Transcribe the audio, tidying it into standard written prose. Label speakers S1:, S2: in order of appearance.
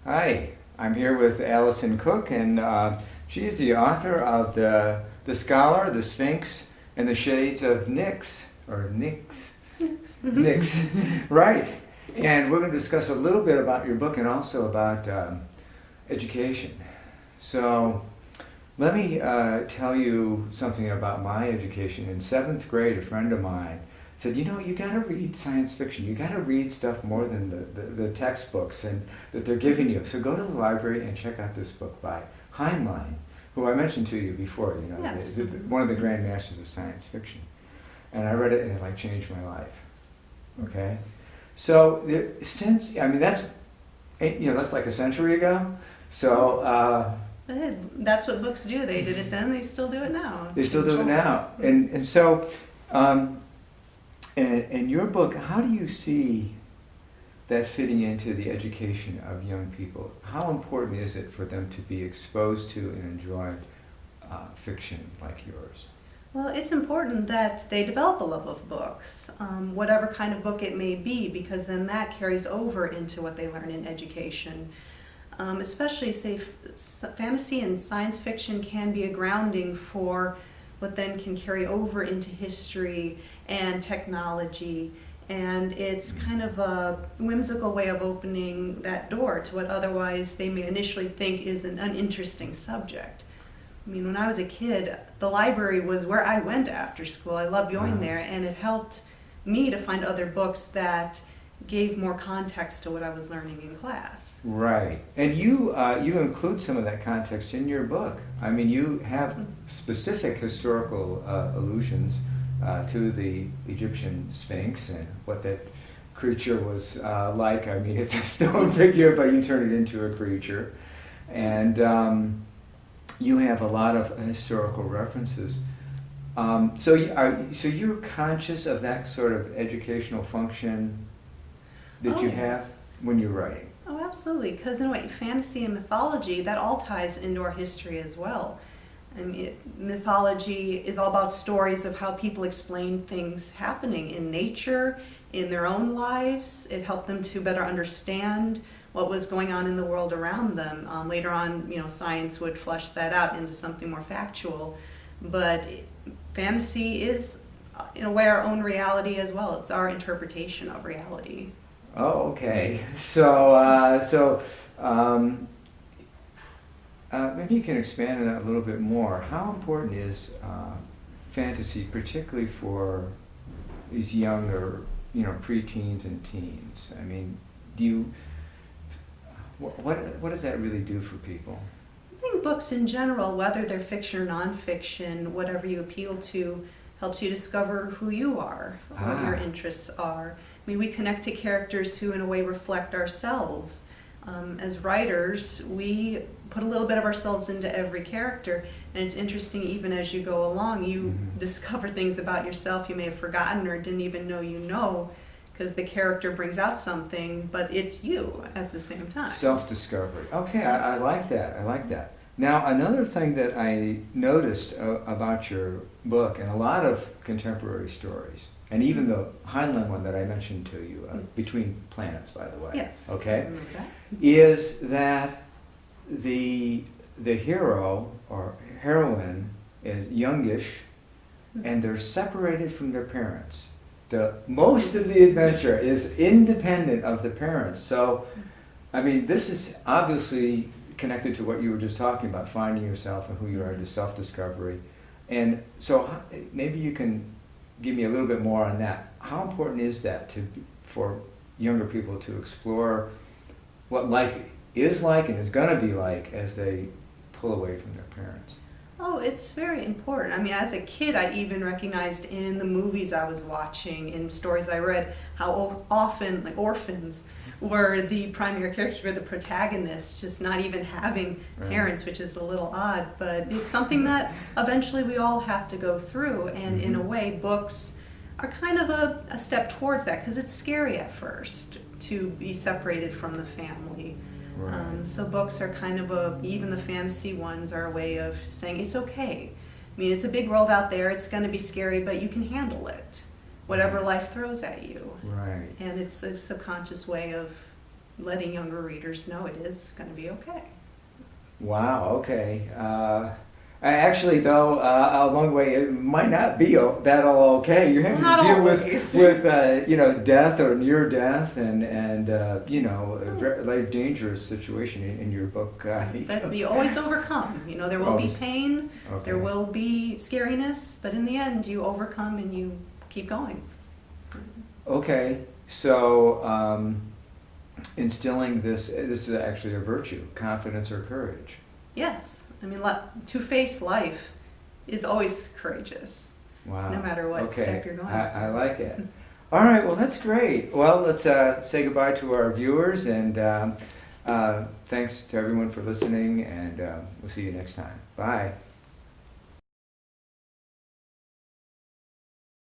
S1: Hi, I'm here with Allison Cook, and she is the author of the Scholar, the Sphinx, and the Shades of Nyx, or Nyx, Nyx, right? And we're going to discuss a little bit about your book and also about education. So let me tell you something about my education. In seventh grade, a friend of mine said, you got to read science fiction. You got to read stuff more than the textbooks and that they're giving you. So go to the library and check out this book by Heinlein, who I mentioned to you before.
S2: Yes.
S1: One of the grand masters of science fiction. And I read it, and it like changed my life. Okay, so that's like a century ago. So.
S2: That's what books do. They did it then. They still do it now.
S1: They still do it now, and so. In your book, how do you see that fitting into the education of young people? How important is it for them to be exposed to and enjoy fiction like yours?
S2: Well, it's important that they develop a love of books, whatever kind of book it may be, because then that carries over into what they learn in education. Especially, say, fantasy and science fiction can be a grounding for what then can carry over into history and technology, and it's kind of a whimsical way of opening that door to what otherwise they may initially think is an uninteresting subject. I mean, when I was a kid, the library was where I went after school. I loved going there, and it helped me to find other books that gave more context to what I was learning in class.
S1: Right, and you include some of that context in your book. I mean, you have specific historical allusions to the Egyptian Sphinx and what that creature was like. I mean, it's a stone figure, but you turn it into a creature, and you have a lot of historical references. So you're conscious of that sort of educational function that you have when you're writing?
S2: Oh, absolutely, because in a way, fantasy and mythology, that all ties into our history as well. I mean, mythology is all about stories of how people explain things happening in nature, in their own lives. It helped them to better understand what was going on in the world around them. Later on, science would flesh that out into something more factual. But fantasy is, in a way, our own reality as well. It's our interpretation of reality.
S1: Oh, okay. So maybe you can expand on that a little bit more. How important is fantasy, particularly for these younger, preteens and teens? I mean, what does that really do for people?
S2: I think books in general, whether they're fiction or nonfiction, whatever you appeal to, helps you discover who you are, what your interests are. I mean, we connect to characters who, in a way, reflect ourselves. As writers, we put a little bit of ourselves into every character, and it's interesting, even as you go along, you discover things about yourself you may have forgotten or didn't even know, because the character brings out something, but it's you at the same time.
S1: Self-discovery. Okay, I like that. I like that. Now, another thing that I noticed about your book, and a lot of contemporary stories, and even the Heinlein one that I mentioned to you, Between Planets, by the way.
S2: Yes.
S1: Okay. Is that the hero or heroine is youngish, and they're separated from their parents. Most of the adventure is independent of the parents. So, I mean, this is obviously connected to what you were just talking about, finding yourself and who you are, to self-discovery. And so maybe you can give me a little bit more on that. How important is that for younger people to explore what life is like and is going to be like as they pull away from their parents?
S2: Oh, it's very important. I mean, as a kid, I even recognized in the movies I was watching, in stories I read, how often, like, orphans were the primary characters, were the protagonists, just not even having parents, which is a little odd, but it's something that eventually we all have to go through, and in a way, books are kind of a step towards that, because it's scary at first to be separated from the family.
S1: Right.
S2: So books are kind of even the fantasy ones are a way of saying it's okay. I mean, it's a big world out there, it's going to be scary, but you can handle it, whatever life throws at you.
S1: Right.
S2: And it's a subconscious way of letting younger readers know it is going to be okay.
S1: Wow. Okay. Actually, though, along the way, it might not be that all okay. You're having
S2: Not
S1: to deal
S2: always.
S1: with you know, death or near death, and you know, a very dangerous situation in your book.
S2: But you always overcome. You know, there will be
S1: Always.
S2: pain,
S1: Okay.
S2: there will be scariness, but in the end, you overcome and you keep going.
S1: Okay. So, instilling this is actually a virtue, confidence or courage.
S2: Yes, I mean, to face life is always courageous,
S1: Wow.
S2: no matter what
S1: Okay.
S2: step you're going
S1: I
S2: through.
S1: like it. All right. Well, that's great. Well, let's say goodbye to our viewers, and thanks to everyone for listening, and we'll see you next time. Bye.